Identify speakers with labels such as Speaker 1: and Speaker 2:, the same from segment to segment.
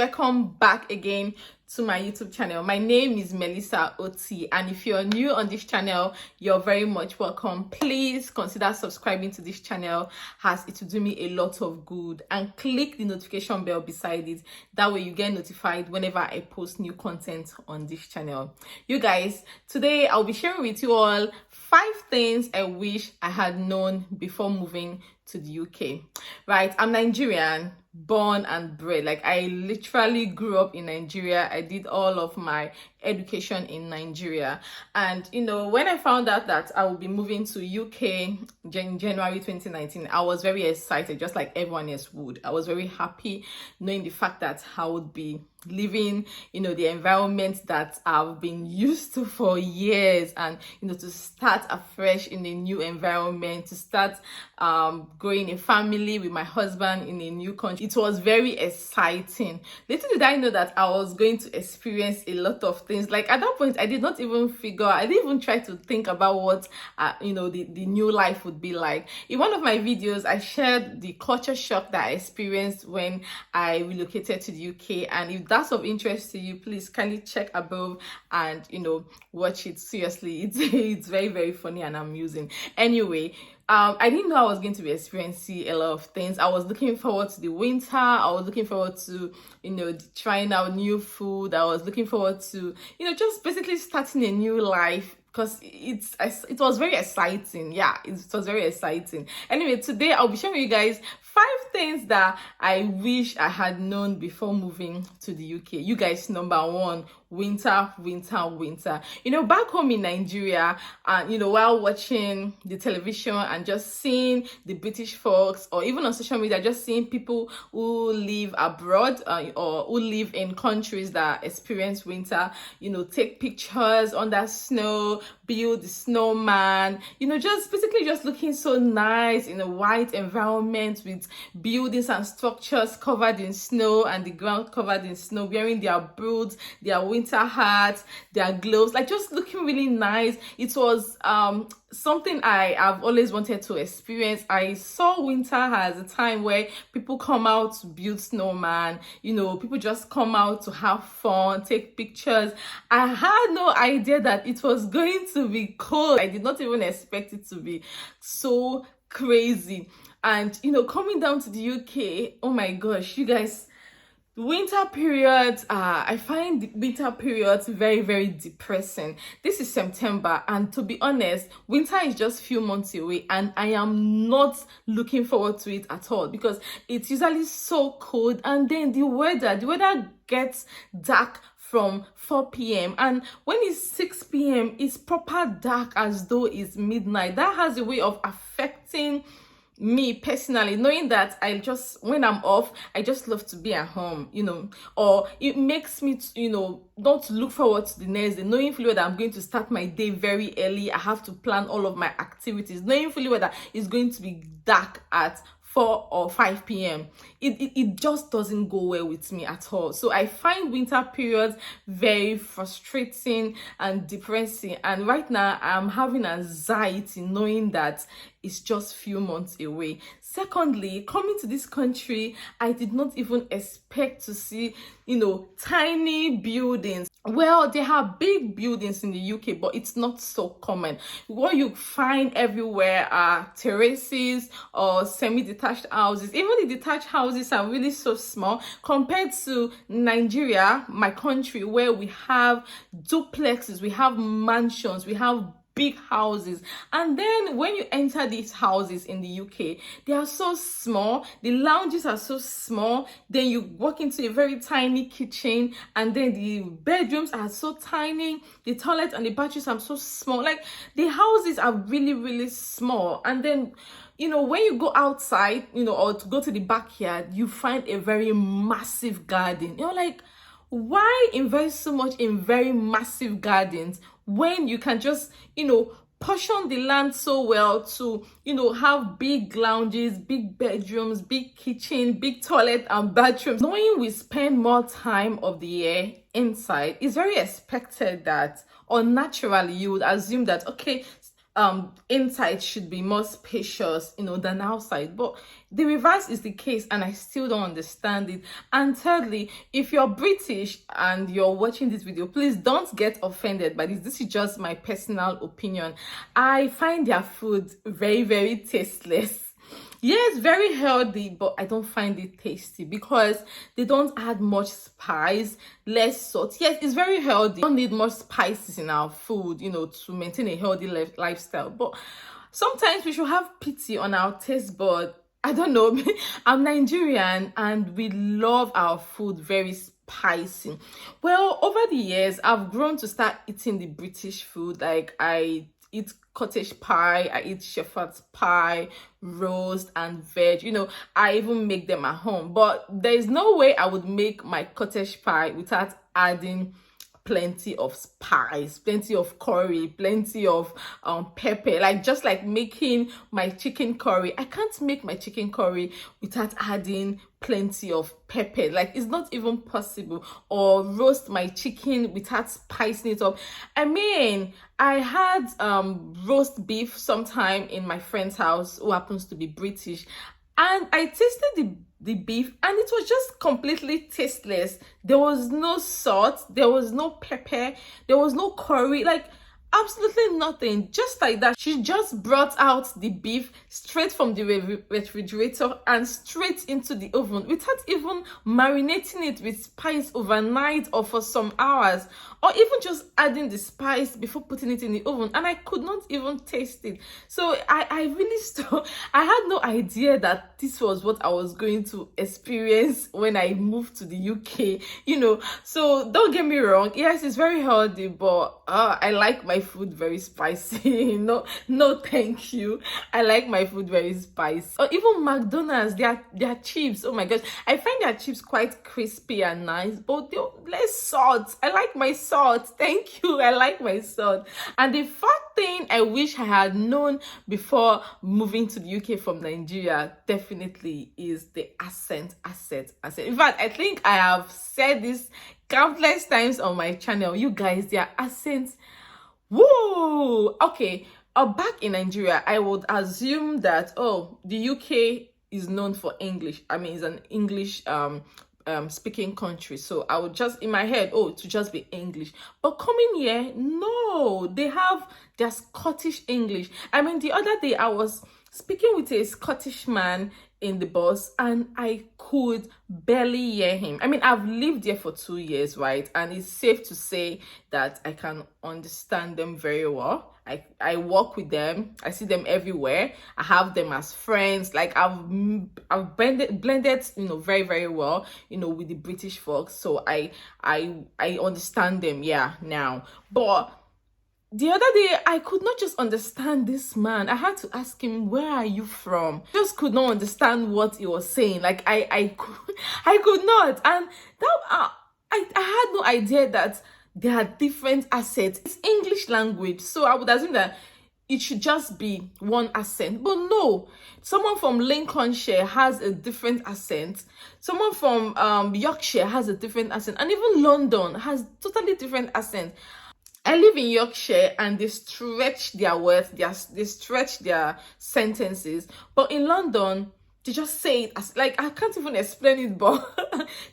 Speaker 1: welcome back again to my YouTube channel. My name is Melissa Oti, and if you're new on this channel, you're very much welcome. Please consider subscribing to this channel, as it will do me a lot of good, and click the notification bell beside it. That way you get notified whenever I post new content on this channel. You guys, today I'll be sharing with you all 5 things I wish I had known before moving to the UK. Right, I'm Nigerian, born and bred. Like, I literally grew up in Nigeria. I did all of my education in Nigeria, and when I found out that I would be moving to UK in January 2019, I was very excited, just like everyone else would. I was very happy knowing the fact that I would be living the environment that I've been used to for years, and to start afresh in a new environment, to start growing a family with my husband in a new country. It was very exciting. Little did I know that I was going to experience a lot of things. Like, at that point, I didn't even try to think about what the new life would be like. In one of my videos, I shared the culture shock that I experienced when I relocated to the UK, and if that's of interest to you, please kindly check above and watch it. Seriously, it's very, very funny and amusing. Anyway, I didn't know I was going to be experiencing a lot of things. I was looking forward to the winter. I was looking forward to trying out new food. I was looking forward to just basically starting a new life, because it was very exciting. Yeah, it was very exciting. Anyway, today I'll be sharing with you guys 5 things that I wish I had known before moving to the UK. You guys, number 1, winter. Back home in Nigeria, and while watching the television and just seeing the British folks, or even on social media, just seeing people who live abroad or who live in countries that experience winter, take pictures under snow, build the snowman, just basically just looking so nice in a white environment with buildings and structures covered in snow and the ground covered in snow, wearing their boots, their winter hats, their gloves, like just looking really nice. It was something I have always wanted to experience. I saw winter as a time where people come out to build snowman, people just come out to have fun, take pictures. I had no idea that it was going to be cold. I did not even expect it to be so crazy. And coming down to the UK, oh my gosh, you guys, winter periods, I find the winter periods very, very depressing. This is September, and to be honest, winter is just few months away, and I am not looking forward to it at all, because it's usually so cold, and then the weather gets dark from 4 p.m. and when it's 6 p.m. it's proper dark, as though it's midnight. That has a way of affecting me personally, knowing that when I'm off, I just love to be at home, or it makes me not look forward to the next day, knowing fully that I'm going to start my day very early. I have to plan all of my activities, knowing fully that it's going to be dark at 4 or 5 p.m. It just doesn't go well with me at all. So I find winter periods very frustrating and depressing, and right now I'm having anxiety knowing that it's just few months away. Secondly, coming to this country, I did not even expect to see tiny buildings. Well, there are big buildings in the UK, but it's not so common. What you find everywhere are terraces or semi-detached houses. Even the detached houses are really so small compared to Nigeria, my country, where we have duplexes, we have mansions, we have big houses. And then when you enter these houses in the UK, they are so small, the lounges are so small, then you walk into a very tiny kitchen, and then the bedrooms are so tiny, the toilet and the bathrooms are so small. Like, the houses are really, really small. And then when you go outside, or to go to the backyard, you find a very massive garden. You're like, why invest so much in very massive gardens when you can just portion the land so well to have big lounges, big bedrooms, big kitchen, big toilet and bathrooms? Knowing we spend more time of the year inside, it's very expected that, or naturally you would assume that, okay, inside should be more spacious, than outside. But the reverse is the case, and I still don't understand it. And thirdly, if you're British and you're watching this video, please don't get offended by this. This is just my personal opinion. I find their food very, very tasteless. Yes, very healthy, but I don't find it tasty because they don't add much spice, less salt. Yes, it's very healthy. We don't need more spices in our food, to maintain a healthy lifestyle. But sometimes we should have pity on our taste bud. I don't know. I'm Nigerian and we love our food very spicy. Well, over the years, I've grown to start eating the British food. Like I eat cottage pie, I eat shepherd's pie, roast and veg. I even make them at home. But there is no way I would make my cottage pie without adding plenty of spice, plenty of curry, plenty of pepper. Like just like making my chicken curry, I can't make my chicken curry without adding plenty of pepper. Like it's not even possible. Or roast my chicken without spicing it up. I mean, I had roast beef sometime in my friend's house who happens to be British, and I tasted the beef and it was just completely tasteless. There was no salt, there was no pepper, there was no curry, like absolutely nothing. Just like that, she just brought out the beef straight from the refrigerator and straight into the oven without even marinating it with spice overnight or for some hours, or even just adding the spice before putting it in the oven, and I could not even taste it. So I really I had no idea that this was what I was going to experience when I moved to the UK, So don't get me wrong, yes, it's very healthy, but I like my food very spicy. No thank you. I like my food very spicy. Or even McDonald's, their chips, oh my gosh, I find their chips quite crispy and nice, but they're less salt. I like my salt, thank you. I like my salt. And the fourth thing I wish I had known before moving to the UK from Nigeria definitely is the accent. In fact, I think I have said this countless times on my channel. You guys, their accents, whoa. Okay, back in Nigeria, I would assume that the UK is known for English. I mean, it's an English speaking country, so I would just in my head, to just be English. But coming here, no, they have their Scottish English. I mean, the other day I was speaking with a Scottish man in the bus and I could barely hear him. I mean, I've lived there for 2 years, right? And it's safe to say that I can understand them very well. I work with them. I see them everywhere. I have them as friends. Like I've blended, very, very well, with the British folks. So I understand them, now. But the other day, I could not just understand this man. I had to ask him, where are you from? Just could not understand what he was saying. Like I could not. And that I had no idea that there are different accents. It's English language, so I would assume that it should just be one accent. But no, someone from Lincolnshire has a different accent. Someone from Yorkshire has a different accent. And even London has totally different accent. I live in Yorkshire and they stretch their words, they stretch their sentences. But in London, they just say it as, like, I can't even explain it, but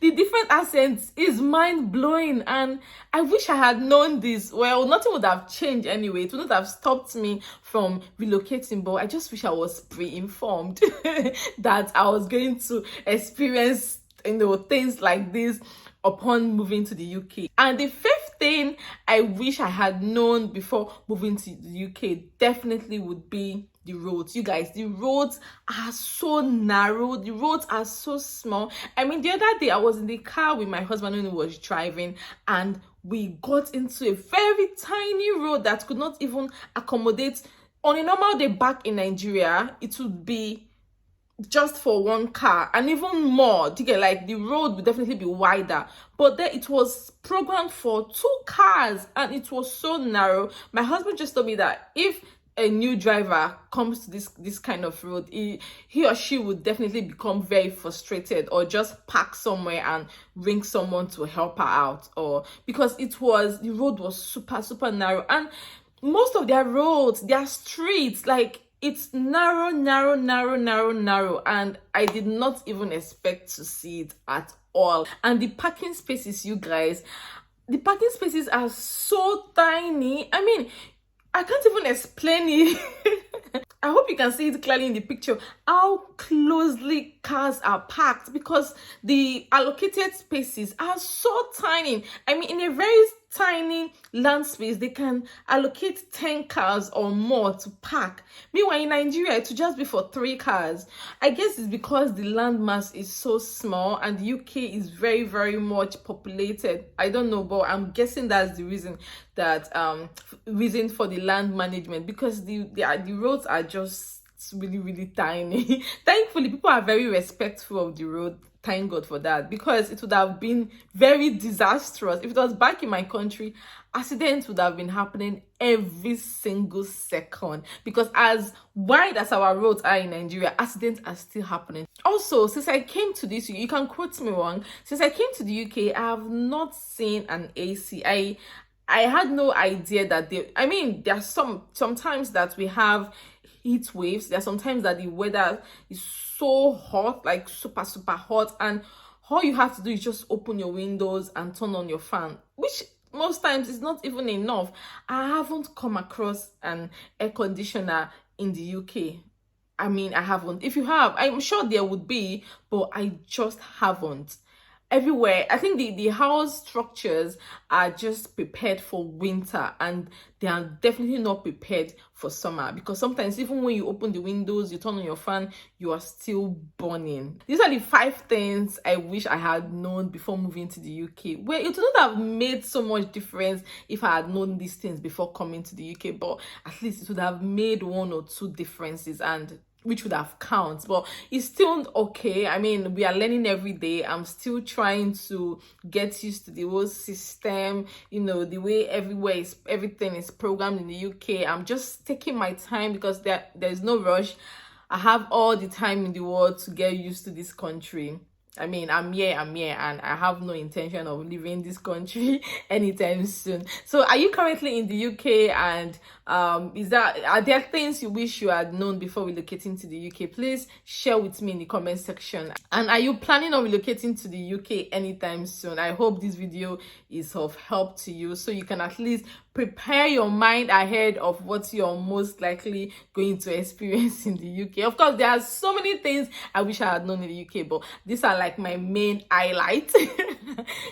Speaker 1: the different accents is mind-blowing. And I wish I had known this. Well, nothing would have changed anyway. It wouldn't have stopped me from relocating, but I just wish I was pre-informed that I was going to experience, things like this upon moving to the UK. And the fifth thing I wish I had known before moving to the UK definitely would be the roads. You guys, the roads are so narrow, the roads are so small. I mean, the other day I was in the car with my husband when he was driving, and we got into a very tiny road that could not even accommodate. On a normal day back in Nigeria, it would be just for one car, and even more. You get, like, the road would definitely be wider, but there it was programmed for 2 cars, and it was so narrow. My husband just told me that if a new driver comes to this kind of road, he or she would definitely become very frustrated, or just park somewhere and ring someone to help her out, or because the road was super narrow. And most of their roads, their streets, like it's narrow, narrow, narrow, narrow, narrow, and I did not even expect to see it at all. And the parking spaces, you guys, the parking spaces are so tiny. I mean, I can't even explain it. I hope you can see it clearly in the picture how closely cars are packed, because the allocated spaces are so tiny. I mean, in a very tiny land space, they can allocate 10 cars or more to park. Meanwhile, in Nigeria, it would just be for 3 cars. I guess it's because the land mass is so small and the UK is very, very much populated. I don't know, but I'm guessing that's the reason that reason for the land management, because the roads are just really, really tiny. Thankfully, people are very respectful of the road. Thank God for that, because it would have been very disastrous if it was back in my country. Accidents would have been happening every single second, because as wide as our roads are in Nigeria, accidents are still happening. Also, since I came to this, you can quote me wrong, since I came to the UK, I have not seen an AC. I had no idea that I mean, there are sometimes that we have heat waves. There are sometimes that the weather is so hot, like super, super hot, and all you have to do is just open your windows and turn on your fan, which most times is not even enough. I haven't come across an air conditioner in the UK. I mean, I haven't. If you have, I'm sure there would be, but I just haven't. Everywhere, I think the house structures are just prepared for winter, and they are definitely not prepared for summer, because sometimes even when you open the windows, you turn on your fan, you are still burning. These are the 5 things I wish I had known before moving to the UK. Well, it would not have made so much difference if I had known these things before coming to the UK, but at least it would have made 1 or 2 differences, and which would have counts. But it's still okay. I mean, we are learning every day. I'm still trying to get used to the whole system, you know, the way everything is programmed in the UK. I'm just taking my time, because there's no rush. I have all the time in the world to get used to this country. I mean, I'm here, and I have no intention of leaving this country anytime soon. So, are you currently in the UK, and are there things you wish you had known before relocating to the UK? Please share with me in the comment section. And are you planning on relocating to the UK anytime soon? I hope this video is of help to you, so you can at least prepare your mind ahead of what you're most likely going to experience in the UK. Of course, there are so many things I wish I had known in the UK, but these are like my main highlights.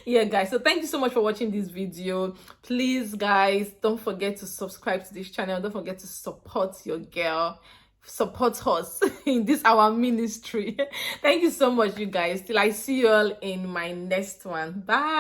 Speaker 1: Yeah, guys, so thank you so much for watching this video. Please, guys, don't forget to subscribe to this channel. Don't forget to support your girl, support us in this our ministry. Thank you so much, you guys. Till I see you all in my next one. Bye.